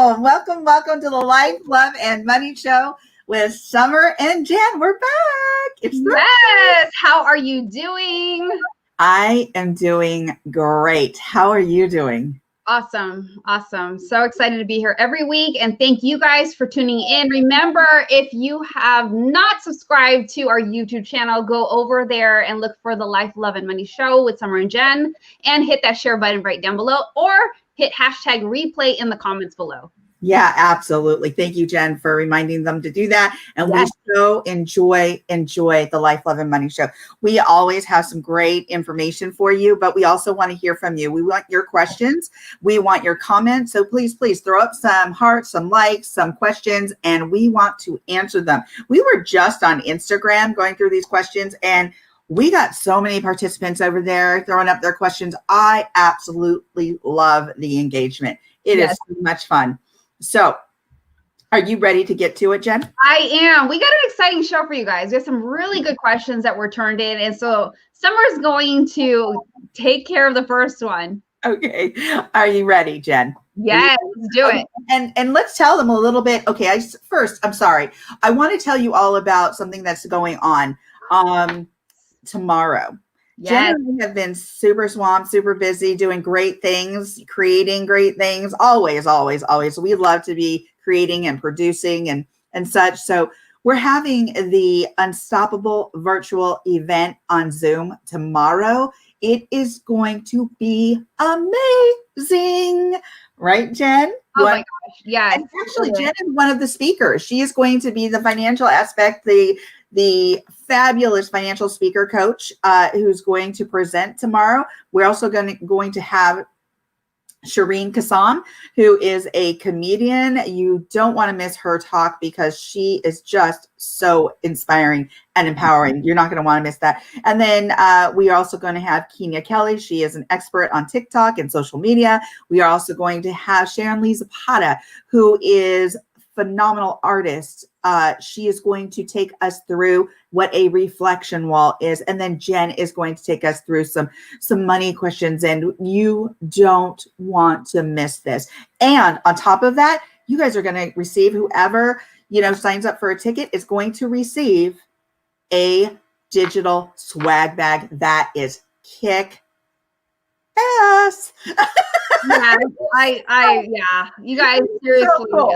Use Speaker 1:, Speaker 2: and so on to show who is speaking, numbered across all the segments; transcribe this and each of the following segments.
Speaker 1: Welcome to the Life, Love, and Money Show with Summer and Jen. We're back.
Speaker 2: Yes. How are you doing?
Speaker 1: I am doing great. How are you doing?
Speaker 2: Awesome. So excited to be here every week. And thank you guys for tuning in. Remember, if you have not subscribed to our YouTube channel, go over there and look for the Life, Love, and Money Show with Summer and Jen and hit that share button right down below or hit hashtag replay in the comments below.
Speaker 1: Yeah, absolutely. Thank you, Jen, for reminding them to do that. And yes, we so enjoy the Life, Love, and Money Show. We always have some great information for you, but we also want to hear from you. We want your questions. We want your comments. So please throw up some hearts, some likes, some questions, and we want to answer them. We were just on Instagram going through these questions, and we got so many participants over there throwing up their questions. I absolutely love the engagement. It is so much fun. So are you ready to get to it, Jen?
Speaker 2: I am. We got an exciting show for you guys. There's some really good questions that were turned in. And so Summer's going to take care of the first one.
Speaker 1: Okay. Are you ready, Jen?
Speaker 2: Yes, let's do it.
Speaker 1: And let's tell them a little bit. Okay. I'm sorry. I want to tell you all about something that's going on tomorrow.
Speaker 2: Yes.
Speaker 1: Jen and I have been super swamped, super busy, doing great things, creating great things. Always. We love to be creating and producing and such. So we're having the Unstoppable virtual event on Zoom tomorrow. It is going to be amazing. Right, Jen?
Speaker 2: Oh my gosh. Yeah.
Speaker 1: And actually, Jen is one of the speakers. She is going to be the financial aspect, the fabulous financial speaker coach who's going to present tomorrow. We're also going to have Shireen Kassam, who is a comedian. You don't want to miss her talk because she is just so inspiring and empowering. You're not going to want to miss that. And then we are also going to have Kenya Kelly. She is an expert on TikTok and social media. We are also going to have Sharon Lee Zapata, who is phenomenal artist. She is going to take us through what a reflection wall is. And then Jen is going to take us through some money questions, and you don't want to miss this. And on top of that, you guys are going to receive, whoever, signs up for a ticket is going to receive a digital swag bag that is kick ass.
Speaker 2: Yeah, you guys, seriously,
Speaker 1: So cool.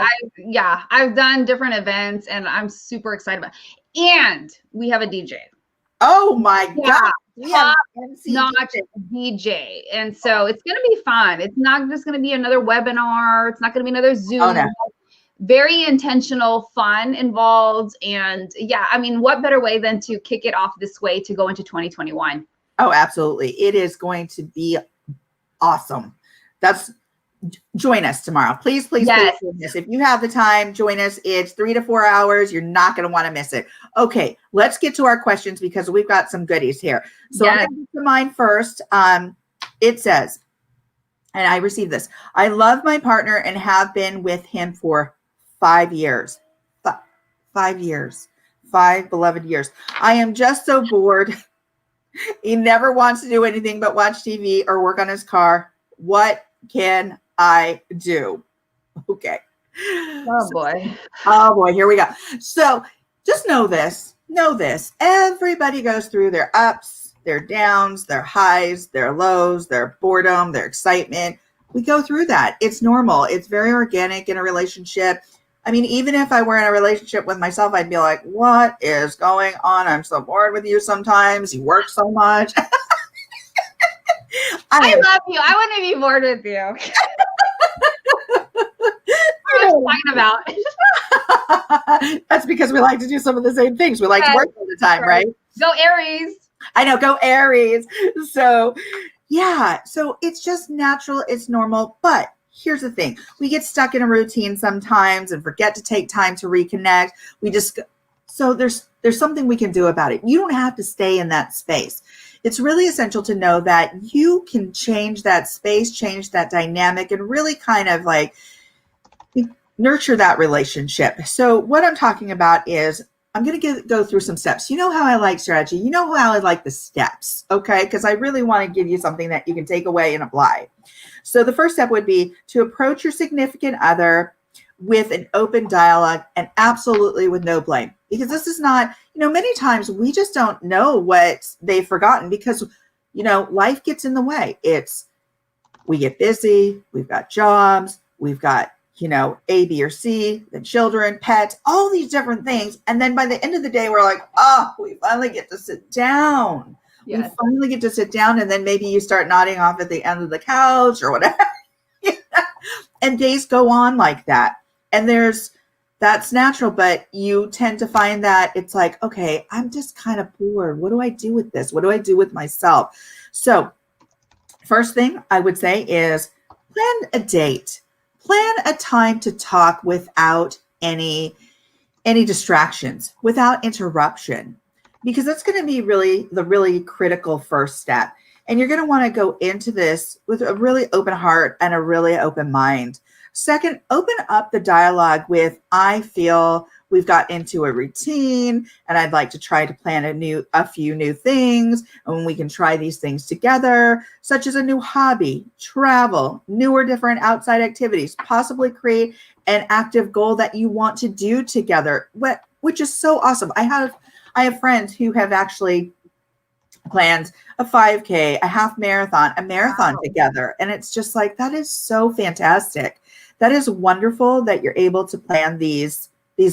Speaker 2: I've done different events and I'm super excited about it. And we have a DJ.
Speaker 1: Oh my God.
Speaker 2: Top-notch DJ. And so it's going to be fun. It's not just going to be another webinar. It's not going to be another Zoom.
Speaker 1: Oh, no.
Speaker 2: Very intentional fun involved. And what better way than to kick it off this way to go into 2021?
Speaker 1: Oh, absolutely. It is going to be awesome. Join us tomorrow. Please join us. If you have the time, join us. It's 3 to 4 hours. You're not going to want to miss it. Okay, let's get to our questions because we've got some goodies here. So I'm going to get to mine first. It says, and I received this, I love my partner and have been with him for 5 years. 5 years. 5 beloved years. I am just so bored. He never wants to do anything but watch TV or work on his car. What can I do? Okay.
Speaker 2: Oh boy,
Speaker 1: here we go. So just know this. Everybody goes through their ups, their downs, their highs, their lows, their boredom, their excitement. We go through that. It's normal. It's very organic in a relationship. I mean, even if I were in a relationship with myself, I'd be like, what is going on? I'm so bored with you sometimes. You work so much.
Speaker 2: I love you. I want to be bored with you. What are you talking about?
Speaker 1: That's because we like to do some of the same things. We like to work all the time, right?
Speaker 2: Go Aries.
Speaker 1: I know, go Aries. So yeah, so it's just natural. It's normal. But here's the thing. We get stuck in a routine sometimes and forget to take time to reconnect. So there's something we can do about it. You don't have to stay in that space. It's really essential to know that you can change that space, change that dynamic, and really kind of like nurture that relationship. So what I'm talking about is I'm going to go through some steps. You know how I like strategy. You know how I like the steps, okay? Because I really want to give you something that you can take away and apply. So the first step would be to approach your significant other with an open dialogue and absolutely with no blame. Because this is not, many times we just don't know what they've forgotten because, life gets in the way. We get busy, we've got jobs, we've got, A, B, or C, then children, pets, all these different things. And then by the end of the day, we're like, we finally get to sit down.
Speaker 2: Yes.
Speaker 1: We finally get to sit down. And then maybe you start nodding off at the end of the couch or whatever. And days go on like that. And that's natural, but you tend to find that it's like, okay, I'm just kind of bored. What do I do with this? What do I do with myself? So first thing I would say is plan a date. Plan a time to talk without any distractions, without interruption, because that's going to be the really critical first step. And you're going to want to go into this with a really open heart and a really open mind. Second, open up the dialogue with, I feel we've got into a routine and I'd like to try to plan a few new things, and we can try these things together, such as a new hobby, travel, new or different outside activities, possibly create an active goal that you want to do together, which is so awesome. I have friends who have actually planned a 5K, a half marathon, a marathon together. And it's just like, that is so fantastic. That is wonderful that you're able to plan these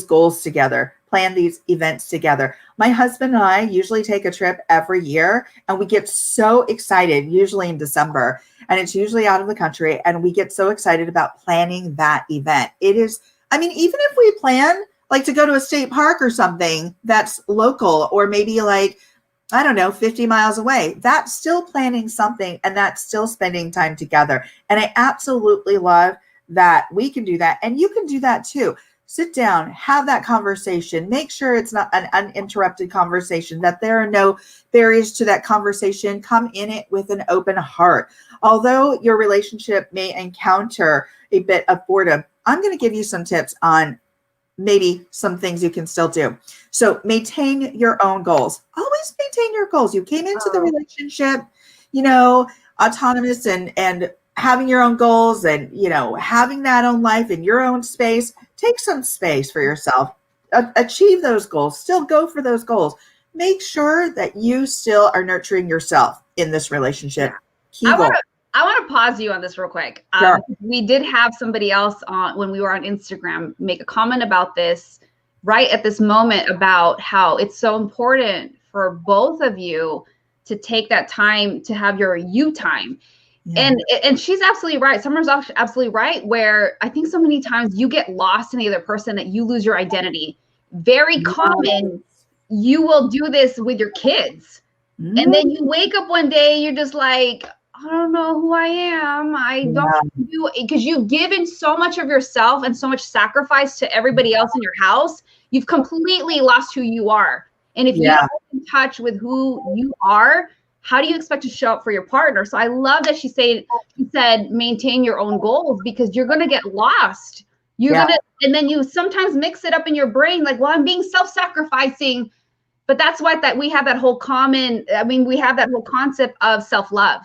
Speaker 1: goals together, plan these events together. My husband and I usually take a trip every year, and we get so excited, usually in December, and it's usually out of the country. And we get so excited about planning that event. Even if we plan like to go to a state park or something that's local, or maybe like, I don't know, 50 miles away, that's still planning something, and that's still spending time together. And I absolutely love that we can do that. And you can do that too. Sit down, have that conversation, make sure it's not an uninterrupted conversation, that there are no barriers to that conversation. Come in it with an open heart. Although your relationship may encounter a bit of boredom, I'm going to give you some tips on maybe some things you can still do. So maintain your own goals. Always maintain your goals. You came into the relationship, autonomous and having your own goals and, having that own life in your own space. Take some space for yourself. Achieve those goals. Still go for those goals. Make sure that you still are nurturing yourself in this relationship.
Speaker 2: I want to pause you on this real quick.
Speaker 1: Sure.
Speaker 2: We did have somebody else when we were on Instagram make a comment about this right at this moment, about how it's so important for both of you to take that time to have your you time. Yeah. And she's absolutely right. Summer's absolutely right, where I think so many times you get lost in the other person that you lose your identity. Very common. You will do this with your kids. Mm-hmm. And then you wake up one day, you're just like, I don't know who I am. I don't do it, because you've given so much of yourself and so much sacrifice to everybody else in your house. You've completely lost who you are. And if you're not in touch with who you are, how do you expect to show up for your partner? So I love that she said, maintain your own goals, because you're going to get lost. And then you sometimes mix it up in your brain. Like, well, I'm being self-sacrificing, but that's that we have that whole we have that whole concept of self-love.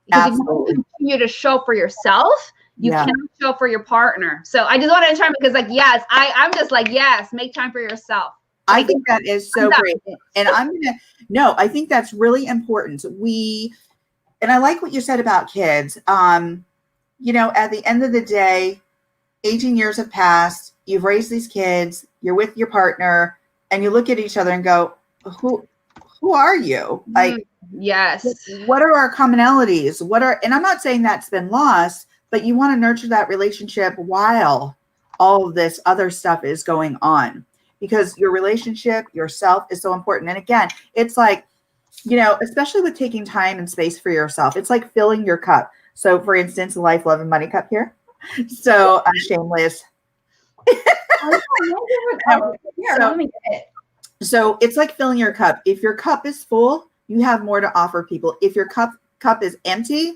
Speaker 2: Because if you continue to show up for yourself, you cannot show up for your partner. So I just wanted to chime in, because I'm just like, yes, make time for yourself.
Speaker 1: I think that is so great. And I think that's really important. And I like what you said about kids. At the end of the day, 18 years have passed. You've raised these kids. You're with your partner, and you look at each other and go, who are you? Like,
Speaker 2: yes.
Speaker 1: What are our commonalities? And I'm not saying that's been lost, but you want to nurture that relationship while all of this other stuff is going on, because your relationship, yourself, is so important. And again, it's like, especially with taking time and space for yourself, it's like filling your cup. So for instance, the Life, Love, and Money cup here. So I'm shameless. So it's like filling your cup. If your cup is full, you have more to offer people. If your cup is empty,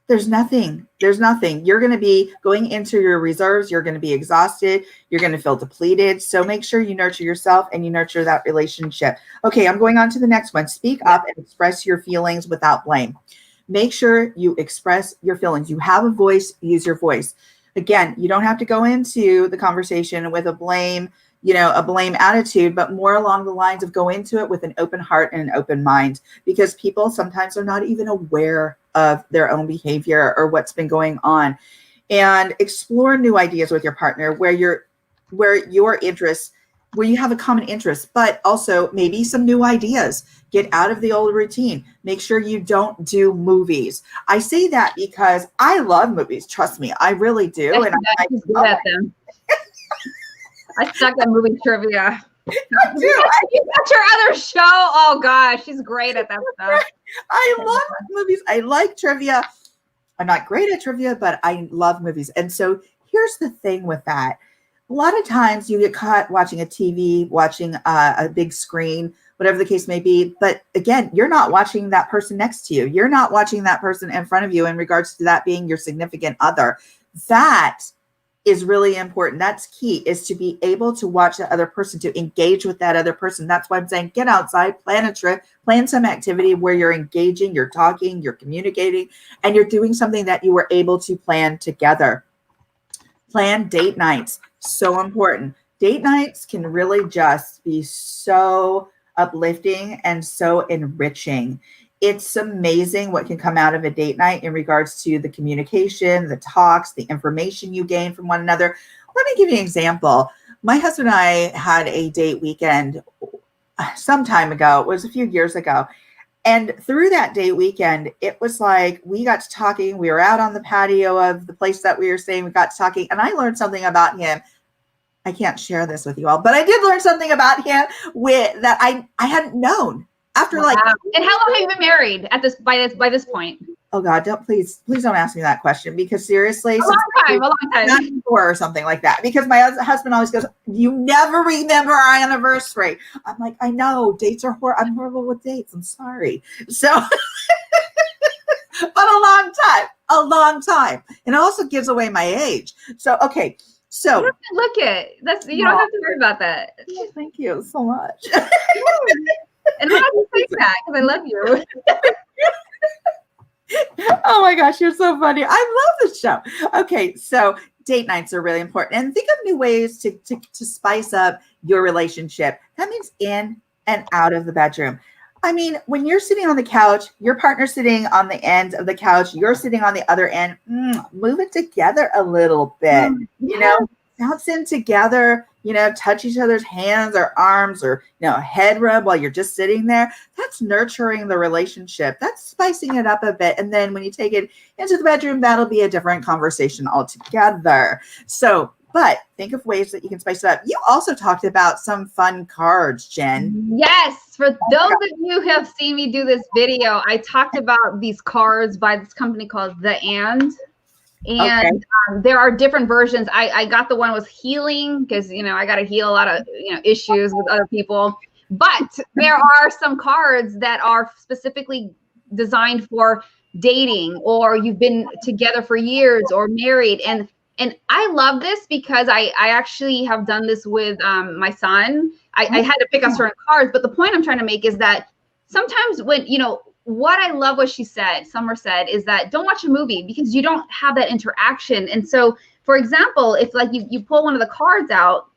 Speaker 1: there's nothing. You're going to be going into your reserves. You're going to be exhausted. You're going to feel depleted. So make sure you nurture yourself and you nurture that relationship. Okay, I'm going on to the next one. Speak up and express your feelings without blame. Make sure you express your feelings. You have a voice, use your voice. Again, you don't have to go into the conversation with a blame attitude, but more along the lines of go into it with an open heart and an open mind, because people sometimes are not even aware of their own behavior or what's been going on. And explore new ideas with your partner where your interests, where you have a common interest, but also maybe some new ideas. Get out of the old routine. Make sure you don't do movies. I say that because I love movies. Trust me, I really do. And
Speaker 2: I'm good at them. I suck at movie trivia.
Speaker 1: I do.
Speaker 2: That's her other show. Oh gosh, she's great at that stuff.
Speaker 1: I love movies. I like trivia. I'm not great at trivia, but I love movies. And so here's the thing with that. A lot of times you get caught watching a TV, watching a big screen, whatever the case may be. But again, you're not watching that person next to you. You're not watching that person in front of you in regards to that being your significant other. That is really important. That's key, is to be able to watch that other person, to engage with that other person. That's why I'm saying get outside, plan a trip, plan some activity where you're engaging, you're talking, you're communicating, and you're doing something that you were able to plan together. Plan date nights. So important. Date nights can really just be so uplifting and so enriching. It's amazing what can come out of a date night in regards to the communication, the talks, the information you gain from one another. Let me give you an example. My husband and I had a date weekend some time ago. It was a few years ago. And through that date weekend, it was like we got to talking. We were out on the patio of the place that we were staying. We got to talking, and I learned something about him. I can't share this with you all, but I did learn something about him that I hadn't known. After
Speaker 2: And how long have you been married by this point?
Speaker 1: Oh God, please don't ask me that question, because seriously,
Speaker 2: a long time.
Speaker 1: Or something like that. Because my husband always goes, "You never remember our anniversary." I'm like, I know, dates are horrible. I'm horrible with dates. I'm sorry. So, but a long time, and it also gives away my age. So, okay. So
Speaker 2: look at that's you don't have to worry about that.
Speaker 1: Thank you so much.
Speaker 2: And how do you say that? Because I love you.
Speaker 1: Oh my gosh, you're so funny. I love this show. Okay, so date nights are really important. And think of new ways to spice up your relationship. That means in and out of the bedroom. I mean, when you're sitting on the couch, your partner's sitting on the end of the couch, you're sitting on the other end, move it together a little bit, bounce in together, touch each other's hands or arms, or, head rub while you're just sitting there. That's nurturing the relationship. That's spicing it up a bit. And then when you take it into the bedroom, that'll be a different conversation altogether. So, but think of ways that you can spice it up. You also talked about some fun cards, Jen.
Speaker 2: Yes. For those of you who have seen me do this video, I talked about these cards by this company called The And there are different versions. I got the one with healing because, I got to heal a lot of, issues with other people. But there are some cards that are specifically designed for dating, or you've been together for years or married. And I love this because I actually have done this with my son. I had to pick up certain cards, but the point I'm trying to make is that sometimes when, what I love what Summer said, is that don't watch a movie because you don't have that interaction. And so, for example, if like you pull one of the cards out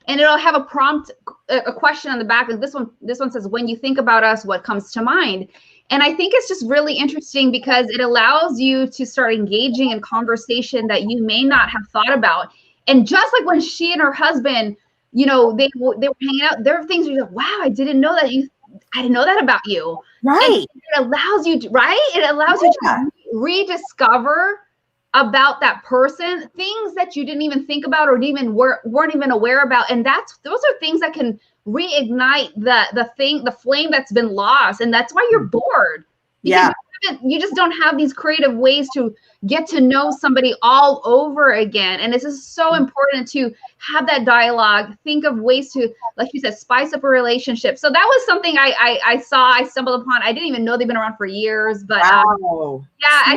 Speaker 2: and it'll have a prompt, a question on the back. And this one says, when you think about us, what comes to mind? And I think it's just really interesting because it allows you to start engaging in conversation that you may not have thought about. And just like when she and her husband, they were hanging out, there are things where you're like, wow, I didn't know that about you.
Speaker 1: Right.
Speaker 2: And it allows you to, It allows you to rediscover about that person, things that you didn't even think about or weren't even aware about. And those are things that can reignite the flame that's been lost. And that's why you're bored. Because you just don't have these creative ways to get to know somebody all over again. And this is so important to have that dialogue, think of ways to, like you said, spice up a relationship. So that was something I stumbled upon. I didn't even know they've been around for years, but I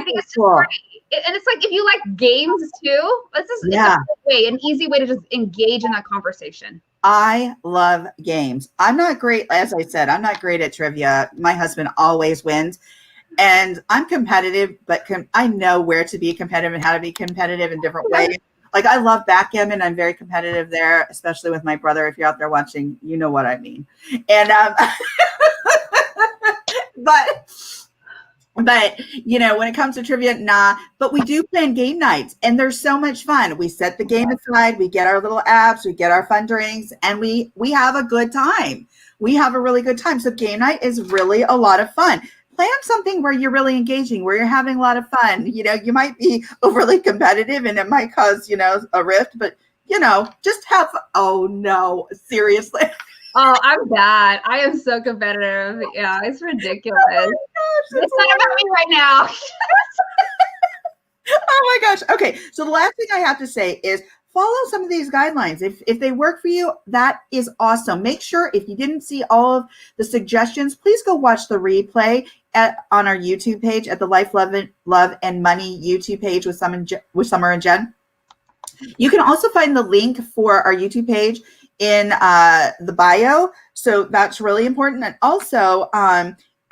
Speaker 2: think it's just great. And it's like, if you like games too, it's a way, an easy way to just engage in that conversation.
Speaker 1: I love games. I'm not great, as I said, I'm not great at trivia. My husband always wins. And I'm competitive, but I know where to be competitive and how to be competitive in different ways. Like I love backgammon. I'm very competitive there, especially with my brother. If you're out there watching, you know what I mean. And but you know, when it comes to trivia, nah. But we do plan game nights, and they're so much fun. We set the game aside, we get our little apps, we get our fun drinks, and we have a good time. We have a really good time. So game night is really a lot of fun. Plan something where you're really engaging, where you're having a lot of fun. You know, you might be overly competitive, and it might cause, you know, a rift. But you know, just have. Oh no, seriously.
Speaker 2: Oh, I'm bad. I am so competitive. Yeah, it's ridiculous.
Speaker 1: Oh gosh,
Speaker 2: It's not about me right now.
Speaker 1: oh my gosh. Okay. So the last thing I have to say is follow some of these guidelines. If they work for you, that is awesome. Make sure if you didn't see all of the suggestions, please go watch the replay on our YouTube page at the Life, Love and Money YouTube page with Summer and Jen. You can also find the link for our YouTube page in the bio. So that's really important. And also,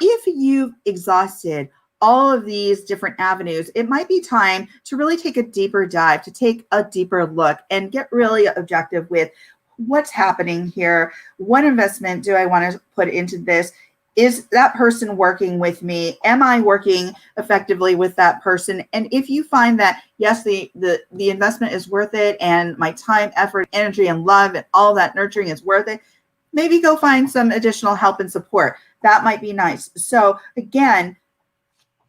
Speaker 1: if you've exhausted all of these different avenues, it might be time to really take a deeper dive, to take a deeper look and get really objective with what's happening here. What investment do I want to put into this? Is that person working with me? Am I working effectively with that person? And if you find that, yes, the investment is worth it and my time, effort, energy, and love and all that nurturing is worth it, maybe go find some additional help and support. That might be nice. So again,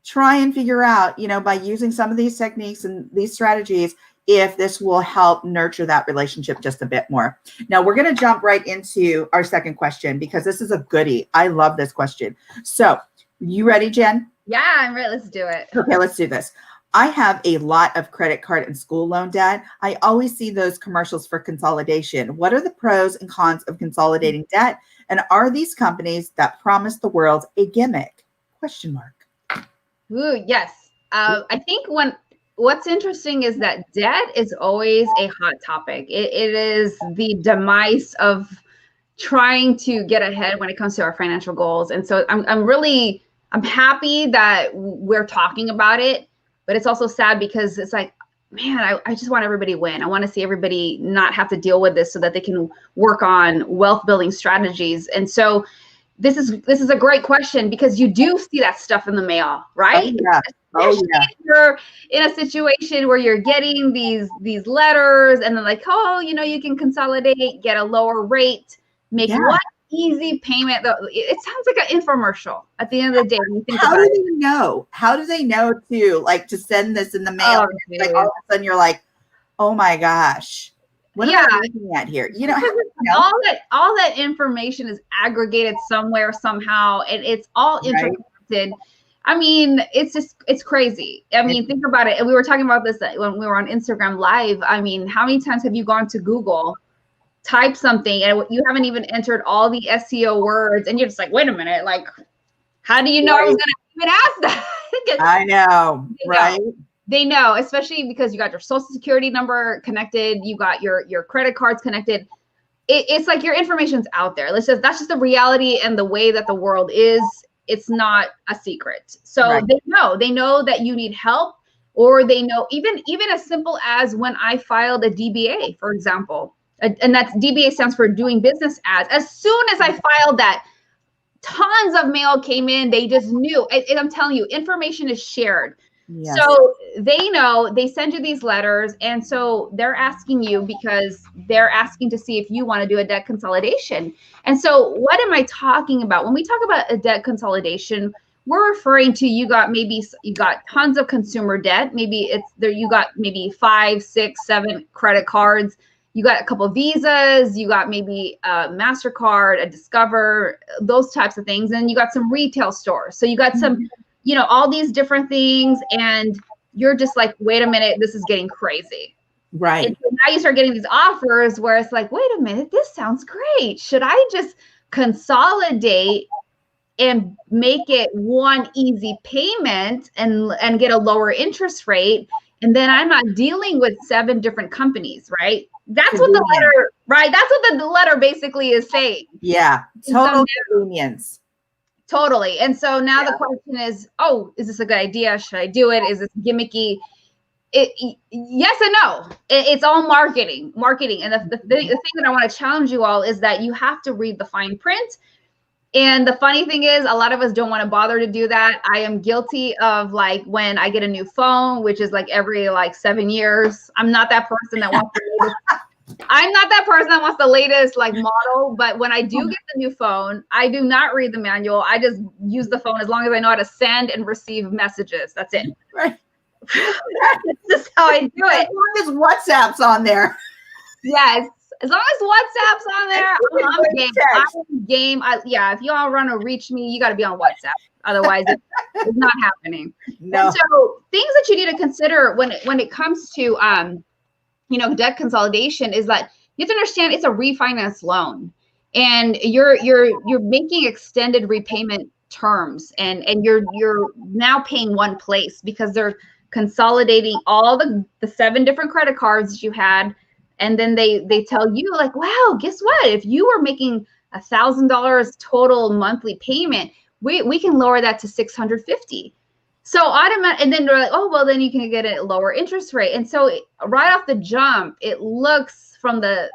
Speaker 1: try and figure out, you know, by using some of these techniques and these strategies, if this will help nurture that relationship just a bit more. Now we're going to jump right into our second question because this is a goodie. I love this question. So you ready, Jen?
Speaker 2: Yeah, I'm ready. Let's do it.
Speaker 1: Okay, let's do this. I have a lot of credit card and school loan debt. I always see those commercials for consolidation. What are the pros and cons of consolidating debt? And are these companies that promise the world a gimmick? Question mark.
Speaker 2: Ooh, yes. I think what's interesting is that debt is always a hot topic. It is the demise of trying to get ahead when it comes to our financial goals. And so I'm happy that we're talking about it, but it's also sad because it's like, man, I just want everybody to win. I want to see everybody not have to deal with this so that they can work on wealth building strategies. And so this is a great question because you do see that stuff in the mail, right?
Speaker 1: Oh, yeah. Oh, yeah.
Speaker 2: If you're in a situation where you're getting these letters and they're like, oh, you know, you can consolidate, get a lower rate, make one easy payment. It sounds like an infomercial at the end of the day. When you think
Speaker 1: How
Speaker 2: about
Speaker 1: do they know? How do they know to send this in the mail?
Speaker 2: Oh,
Speaker 1: like all of a sudden you're like, oh my gosh, what am I looking at here? You know,
Speaker 2: all that information is aggregated somewhere somehow, and it's all interconnected. I mean, it's crazy. I mean, think about it. And we were talking about this when we were on Instagram Live. I mean, how many times have you gone to Google, type something, and you haven't even entered all the SEO words, and you're just like, wait a minute, like, how do you know I was going to even ask that?
Speaker 1: I know, right?
Speaker 2: They know, especially because you got your social security number connected, you got your credit cards connected. It's like your information's out there. That's just the reality and the way that the world is. It's not a secret. So they know that you need help, or they know even as simple as when I filed a DBA, for example, and that's DBA stands for doing business as. As soon as I filed that, tons of mail came in. They just knew. And I'm telling you, information is shared. Yes. So they know, they send you these letters. And so they're asking you because they're asking to see if you want to do a debt consolidation. And so what am I talking about? When we talk about a debt consolidation, we're referring to you got tons of consumer debt. Maybe it's there. You got maybe 5, 6, 7 credit cards. You got a couple of Visas. You got maybe a MasterCard, a Discover, those types of things. And you got some retail stores. So you got some, you know, all these different things, and you're just like, wait a minute, this is getting crazy.
Speaker 1: Right.
Speaker 2: And so now you start getting these offers where it's like, wait a minute, this sounds great. Should I just consolidate and make it one easy payment and get a lower interest rate? And then I'm not dealing with 7 different companies, right? That's what the letter, right? That's what the letter basically is saying.
Speaker 1: Yeah. Total convenience.
Speaker 2: Totally. And so now the question is, oh, is this a good idea? Should I do it? Is this gimmicky? Yes and no. It's all marketing. And the thing that I want to challenge you all is that you have to read the fine print. And the funny thing is, a lot of us don't want to bother to do that. I am guilty of like when I get a new phone, which is like every like 7 years. I'm not that person that wants the latest like model. But when I do get the new phone, I do not read the manual. I just use the phone as long as I know how to send and receive messages. That's it.
Speaker 1: Right.
Speaker 2: That's just how I do it.
Speaker 1: As long as WhatsApp's on there.
Speaker 2: Yes. As long as WhatsApp's on there, I'm game. If you all want to reach me, you got to be on WhatsApp. Otherwise, it's not happening.
Speaker 1: No.
Speaker 2: And so things that you need to consider when it comes to debt consolidation is that you have to understand it's a refinance loan, and you're making extended repayment terms, and you're now paying one place because they're consolidating all the 7 different credit cards that you had. And then they tell you like, wow, guess what? If you were making $1,000 total monthly payment, we can lower that to $650. So and then they're like, oh, well, then you can get a lower interest rate. And so right off the jump, it looks from the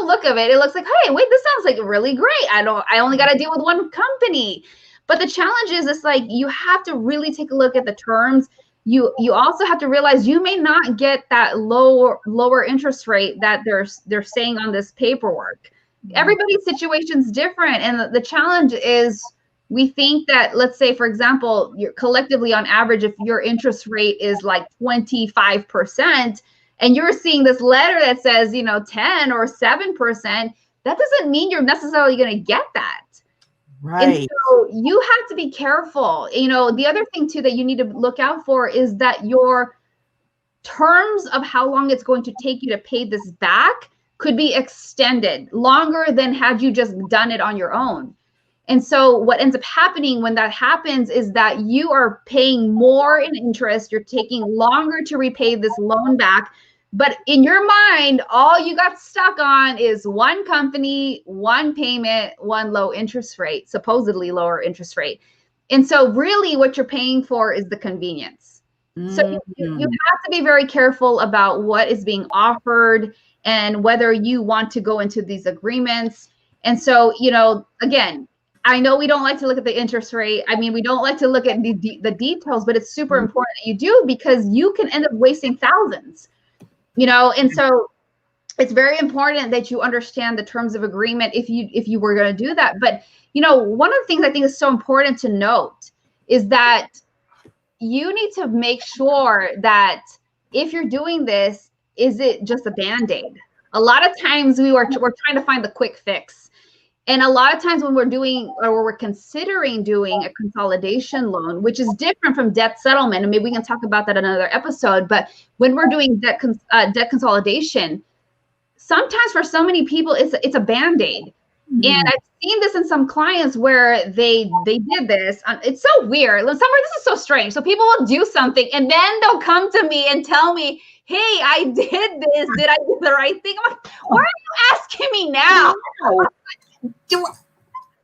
Speaker 2: look of it, it looks like, hey, wait, this sounds like really great. I only got to deal with one company. But the challenge is, it's like you have to really take a look at the terms. You also have to realize you may not get that lower interest rate that they're saying on this paperwork. Everybody's situation's different, and the challenge is we think that, let's say, for example, you're collectively on average, if your interest rate is like 25%, and you're seeing this letter that says 10 or 7%, that doesn't mean you're necessarily going to get that.
Speaker 1: Right.
Speaker 2: And so you have to be careful. The other thing too that you need to look out for is that your terms of how long it's going to take you to pay this back could be extended longer than had you just done it on your own. And so what ends up happening when that happens is that you are paying more in interest. You're taking longer to repay this loan back. But in your mind, all you got stuck on is one company, one payment, one low interest rate, supposedly lower interest rate. And so really what you're paying for is the convenience. So you have to be very careful about what is being offered and whether you want to go into these agreements. And so, again, I know we don't like to look at the interest rate. I mean, we don't like to look at the details, but it's super important that you do, because you can end up wasting thousands. And so it's very important that you understand the terms of agreement if you were going to do that. But, one of the things I think is so important to note is that you need to make sure that if you're doing this, is it just a Band-Aid? A lot of times we're trying to find the quick fix. And a lot of times when we're considering doing a consolidation loan, which is different from debt settlement, and maybe we can talk about that in another episode, but when we're doing debt consolidation, sometimes for so many people, it's a Band-Aid. And I've seen this in some clients where they did this. It's so weird. This is so strange. So people will do something and then they'll come to me and tell me, hey, I did this. Did I do the right thing? I'm like, why are you asking me now?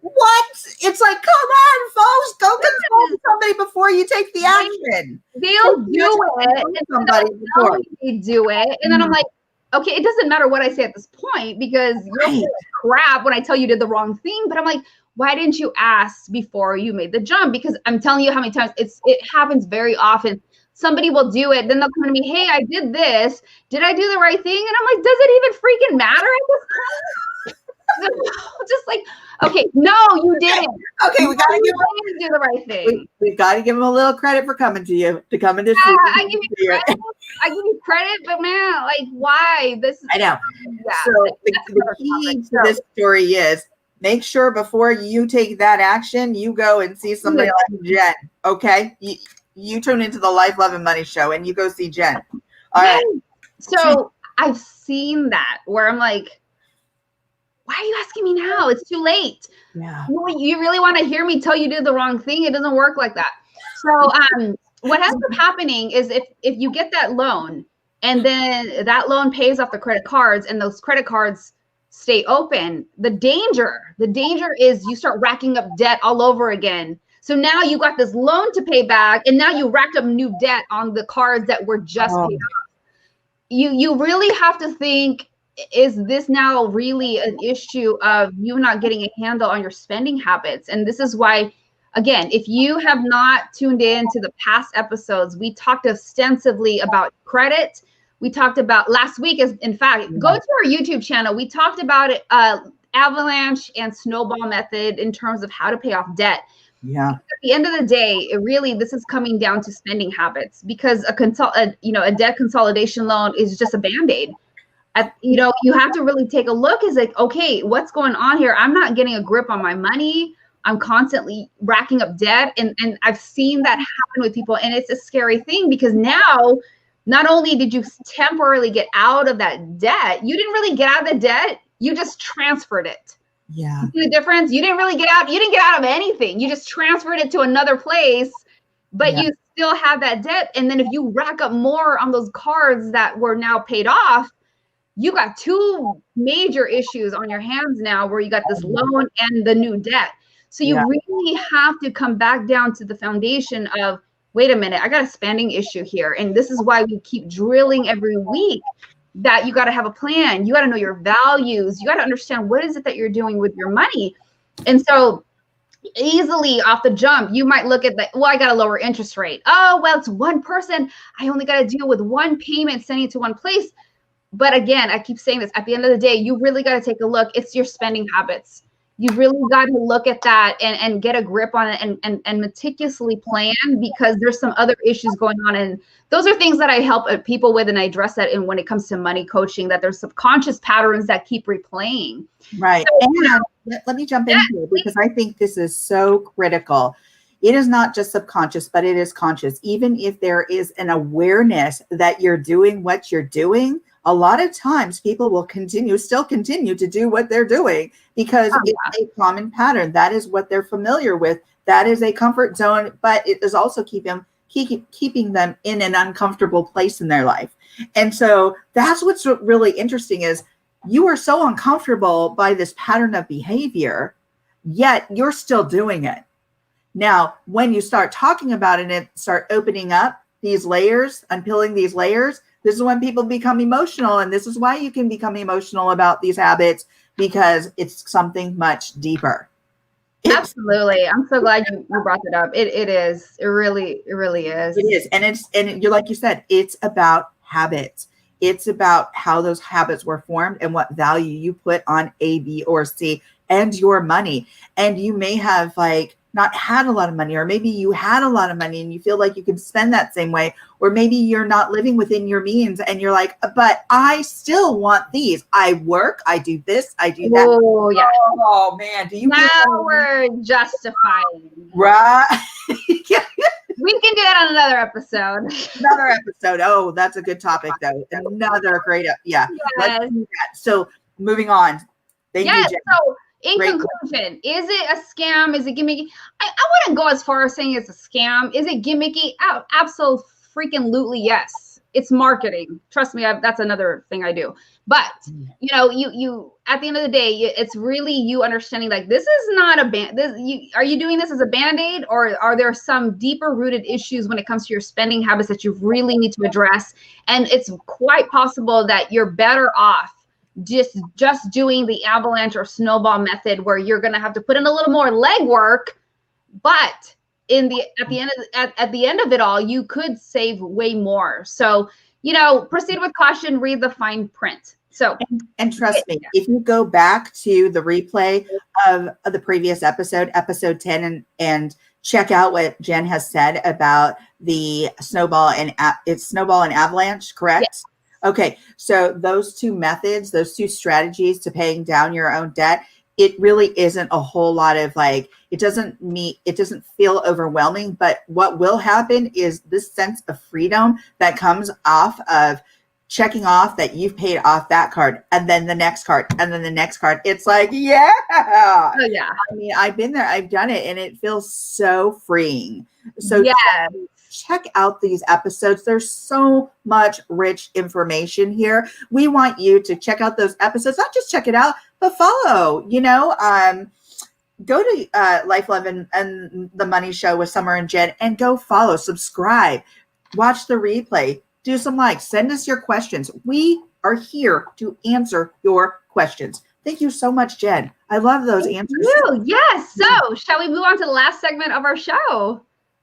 Speaker 1: What? It's like, come on, folks, go consult somebody before you take the action.
Speaker 2: They'll do it. Somebody before they do it, and then I'm like, okay, it doesn't matter what I say at this point, because you'll feel like crap when I tell you did the wrong thing. But I'm like, why didn't you ask before you made the jump? Because I'm telling you how many times it happens very often. Somebody will do it, then they'll come to me, hey, I did this. Did I do the right thing? And I'm like, does it even freaking matter at this point? Just like, okay, no, you didn't.
Speaker 1: Okay, we gotta
Speaker 2: do the right thing.
Speaker 1: We gotta give them a little credit for coming to you, to come into.
Speaker 2: I give you credit, but man, like, why?
Speaker 1: I know. Yeah, so the key to this story is make sure before you take that action, you go and see somebody like Jen. Okay, you tune into the Life, Love, and Money show, and you go see Jen. All right.
Speaker 2: So I've seen that where I'm like, why are you asking me now? It's too late.
Speaker 1: Yeah.
Speaker 2: You really want to hear me tell you did the wrong thing? It doesn't work like that. So what ends up happening is if you get that loan and then that loan pays off the credit cards and those credit cards stay open. The danger is you start racking up debt all over again. So now you got this loan to pay back, and now you racked up new debt on the cards that were just paid off. You really have to think, is this now really an issue of you not getting a handle on your spending habits? And this is why, again, if you have not tuned in to the past episodes, we talked extensively about credit. We talked about last week, is in fact, go to our YouTube channel. We talked about it, avalanche and snowball method in terms of how to pay off debt.
Speaker 1: Yeah.
Speaker 2: At the end of the day, this is coming down to spending habits, because a debt consolidation loan is just a Band-Aid. You have to really take a look. Is like, okay, what's going on here? I'm not getting a grip on my money. I'm constantly racking up debt. And I've seen that happen with people. And it's a scary thing, because now, not only did you temporarily get out of that debt, you didn't really get out of the debt. You just transferred it.
Speaker 1: Yeah.
Speaker 2: You see the difference? You didn't really get out. You didn't get out of anything. You just transferred it to another place, but you still have that debt. And then if you rack up more on those cards that were now paid off, you got two major issues on your hands now, where you got this loan and the new debt. So you really have to come back down to the foundation of, wait a minute, I got a spending issue here. And this is why we keep drilling every week, that you got to have a plan. You got to know your values. You got to understand what is it that you're doing with your money. And so easily off the jump, you might look at well, I got a lower interest rate. Oh, well, it's one person. I only got to deal with one payment, sending it to one place. But again, I keep saying this, at the end of the day, you really got to take a look. It's your spending habits. You really got to look at that and get a grip on it and meticulously plan, because there's some other issues going on. And those are things that I help people with, and I address that when it comes to money coaching, that there's subconscious patterns that keep replaying.
Speaker 1: Right. So, and let me jump in here, because I think this is so critical. It is not just subconscious, but it is conscious. Even if there is an awareness that you're doing what you're doing, a lot of times people will still continue to do what they're doing, because it's a common pattern. That is what they're familiar with. That is a comfort zone, but it is also keeping them in an uncomfortable place in their life. And so that's what's really interesting, is you are so uncomfortable by this pattern of behavior, yet you're still doing it. Now, when you start talking about it and start opening up these layers, unpeeling these layers, this is when people become emotional. And this is why you can become emotional about these habits, because it's something much deeper.
Speaker 2: Absolutely. I'm so glad you brought it up. It is. It really is.
Speaker 1: It is. And you're, like you said, it's about habits. It's about how those habits were formed and what value you put on A, B, or C and your money. And you may have not had a lot of money, or maybe you had a lot of money and you feel like you can spend that same way, or maybe you're not living within your means and you're like, but I still want these. I work, I do this, I do that.
Speaker 2: Oh, yeah.
Speaker 1: Oh man, do you
Speaker 2: now we're justifying.
Speaker 1: Right. Yeah.
Speaker 2: We can do that on another episode.
Speaker 1: Another episode. Oh, that's a good topic though. Another great yeah.
Speaker 2: Yes.
Speaker 1: Let's do that. So moving on. Thank you, Jen.
Speaker 2: So in conclusion, is it a scam? Is it gimmicky? I wouldn't go as far as saying it's a scam. Is it gimmicky? Absolutely yes. It's marketing. Trust me, that's another thing I do. But you at the end of the day, it's really you understanding this is not a are you doing this as a Band-Aid, or are there some deeper rooted issues when it comes to your spending habits that you really need to address? And it's quite possible that you're better off just doing the avalanche or snowball method, where you're going to have to put in a little more legwork, but at the end of it all, you could save way more. So, proceed with caution, read the fine print. So,
Speaker 1: and trust me, if you go back to the replay of the previous episode 10, and check out what Jen has said about the snowball and avalanche, correct?
Speaker 2: Yes.
Speaker 1: Okay, so those two methods, those two strategies to paying down your own debt, it really isn't a whole lot of it doesn't feel overwhelming, but what will happen is this sense of freedom that comes off of checking off that you've paid off that card, and then the next card, and then the next card. It's yeah.
Speaker 2: Oh yeah.
Speaker 1: I mean, I've been there, I've done it, and it feels so freeing. So
Speaker 2: yeah.
Speaker 1: check out these episodes. There's so much rich information here. We want you to check out those episodes, not just check it out, but follow, go to Life, Love, and the Money Show with Summer and Jen and go follow, subscribe, watch the replay, do some likes, send us your questions. We are here to answer your questions. Thank you so much, Jen. I love those answers.
Speaker 2: Yes. So shall we move on to the last segment of our show?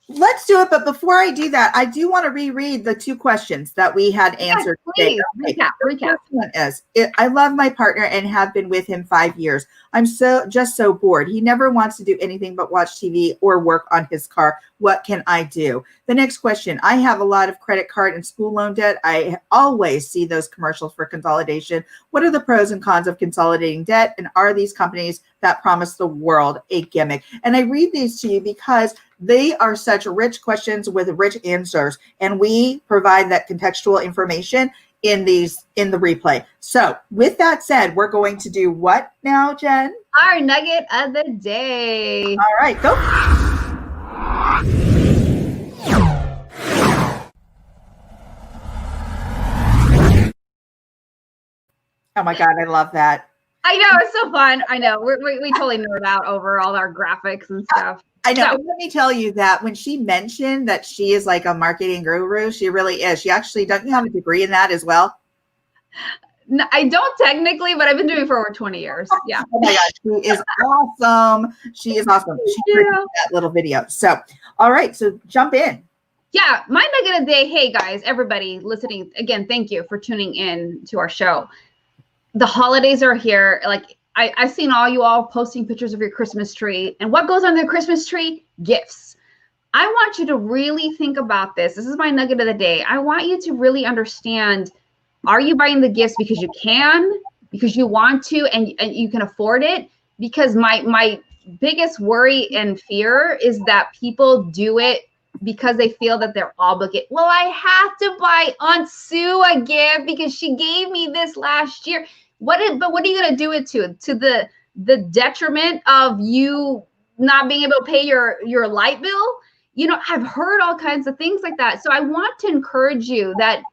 Speaker 1: Let's do it. But before I do that, I do want to reread the 2 questions that we had answered today.
Speaker 2: Okay. Recap.
Speaker 1: One is, I love my partner and have been with him 5 years. I'm just so bored. He never wants to do anything but watch TV or work on his car. What can I do? The next question, I have a lot of credit card and school loan debt. I always see those commercials for consolidation. What are the pros and cons of consolidating debt? And are these companies that promise the world a gimmick? And I read these to you because they are such rich questions with rich answers. And we provide that contextual information in the replay. So with that said, we're going to do what now, Jen?
Speaker 2: Our nugget of the day.
Speaker 1: All right, go. Oh my God, I love that.
Speaker 2: I know, it's so fun. I know. We totally nerd out over all our graphics and stuff.
Speaker 1: I know. So, let me tell you that when she mentioned that she is like a marketing guru, she really is. She actually, don't you have a degree in that as well?
Speaker 2: No, I don't technically, but I've been doing it for over 20 years. Yeah.
Speaker 1: Oh my God, she is awesome. She is awesome. She created that little video. So, all right. So jump in.
Speaker 2: Yeah. My nugget of the day. Hey guys, everybody listening again, thank you for tuning in to our show. The holidays are here. Like I've seen you all posting pictures of your Christmas tree, and what goes on the Christmas tree? Gifts. I want you to really think about this. This is my nugget of the day. I want you to really understand, are you buying the gifts because you can, because you want to, and you can afford it? Because my biggest worry and fear is that people do it because they feel that they're obligated. Well, I have to buy Aunt Sue a gift because she gave me this last year. But what are you going to do it to? To the detriment of you not being able to pay your light bill? I've heard all kinds of things like that. So I want to encourage you that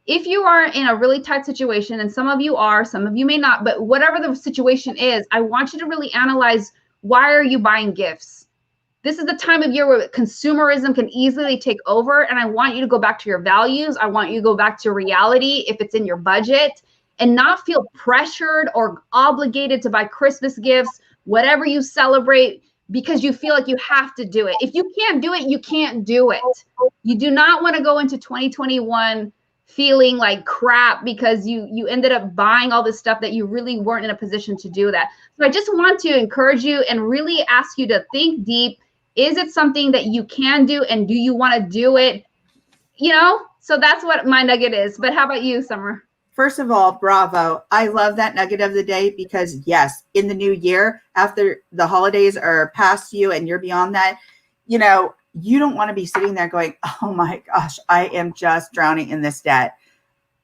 Speaker 2: if you are in a really tight situation, and some of you are, some of you may not, but whatever the situation is, I want you to really analyze, why are you buying gifts? This is the time of year where consumerism can easily take over. And I want you to go back to your values. I want you to go back to reality if it's in your budget, and not feel pressured or obligated to buy Christmas gifts, whatever you celebrate, because you feel like you have to do it. If you can't do it, you can't do it. You do not want to go into 2021 feeling like crap because you ended up buying all this stuff that you really weren't in a position to do that. So I just want to encourage you and really ask you to think deep. Is it something that you can do, and do you want to do it? So that's what my nugget is. But how about you, Summer?
Speaker 1: First of all, bravo. I love that nugget of the day because, yes, in the new year, after the holidays are past you and you're beyond that, you don't want to be sitting there going, oh my gosh, I am just drowning in this debt.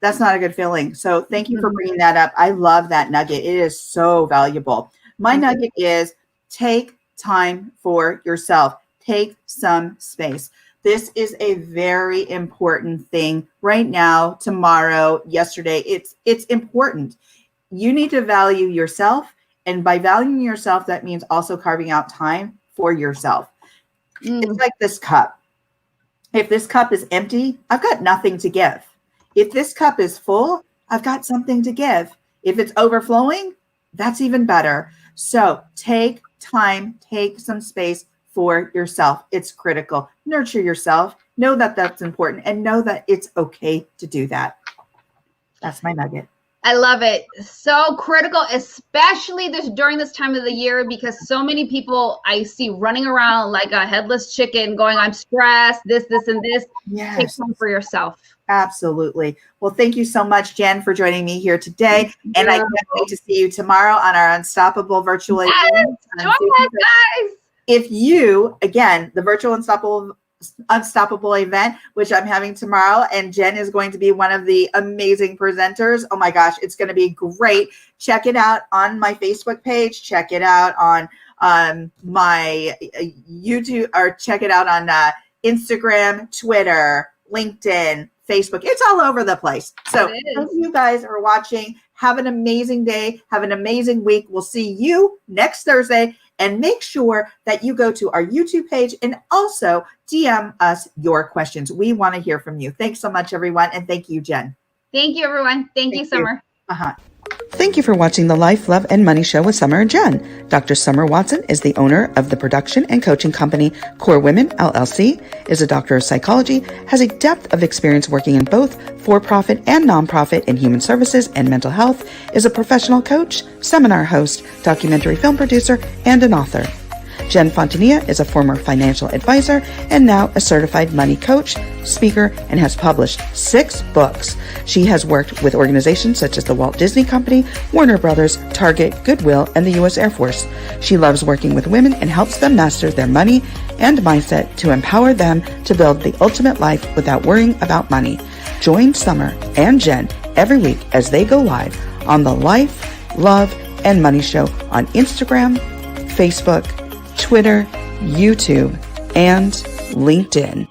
Speaker 1: That's not a good feeling. So thank you for bringing that up. I love that nugget. It is so valuable. My nugget is, take time for yourself. Take some space. This is a very important thing right now, tomorrow, yesterday. It's important. You need to value yourself. And by valuing yourself, that means also carving out time for yourself. It's like this cup. If this cup is empty, I've got nothing to give. If this cup is full, I've got something to give. If it's overflowing, that's even better. So take time, take some space for yourself. It's critical. Nurture yourself. Know that that's important, and know that it's okay to do that. That's my nugget.
Speaker 2: I love it. So critical, especially during this time of the year, because so many people I see running around like a headless chicken going, I'm stressed, this, and this.
Speaker 1: Yes.
Speaker 2: Take time for yourself.
Speaker 1: Absolutely. Well, thank you so much, Jen, for joining me here today. And I can't wait to see you tomorrow on our Unstoppable virtual event.
Speaker 2: Join us, guys.
Speaker 1: If you, again, the virtual Unstoppable event, which I'm having tomorrow, and Jen is going to be one of the amazing presenters. Oh my gosh, it's going to be great. Check it out on my Facebook page. Check it out on my YouTube, or check it out on Instagram, Twitter, LinkedIn, Facebook. It's all over the place. So thank you guys for watching. Have an amazing day. Have an amazing week. We'll see you next Thursday. And make sure that you go to our YouTube page and also DM us your questions. We want to hear from you. Thanks so much, everyone. And thank you, Jen.
Speaker 2: Thank you, everyone. Thank you, Summer.
Speaker 3: Thank you for watching the Life, Love, and Money Show with Summer and Jen. Dr. Summer Watson is the owner of the production and coaching company Core Women, LLC, is a doctor of psychology, has a depth of experience working in both for-profit and nonprofit in human services and mental health, is a professional coach, seminar host, documentary film producer, and an author. Jen Fontanilla is a former financial advisor and now a certified money coach, speaker, and has published 6 books. She has worked with organizations such as the Walt Disney Company, Warner Brothers, Target, Goodwill, and the U.S. Air Force. She loves working with women and helps them master their money and mindset to empower them to build the ultimate life without worrying about money. Join Summer and Jen every week as they go live on the Life, Love, and Money Show on Instagram, Facebook, Twitter, YouTube, and LinkedIn.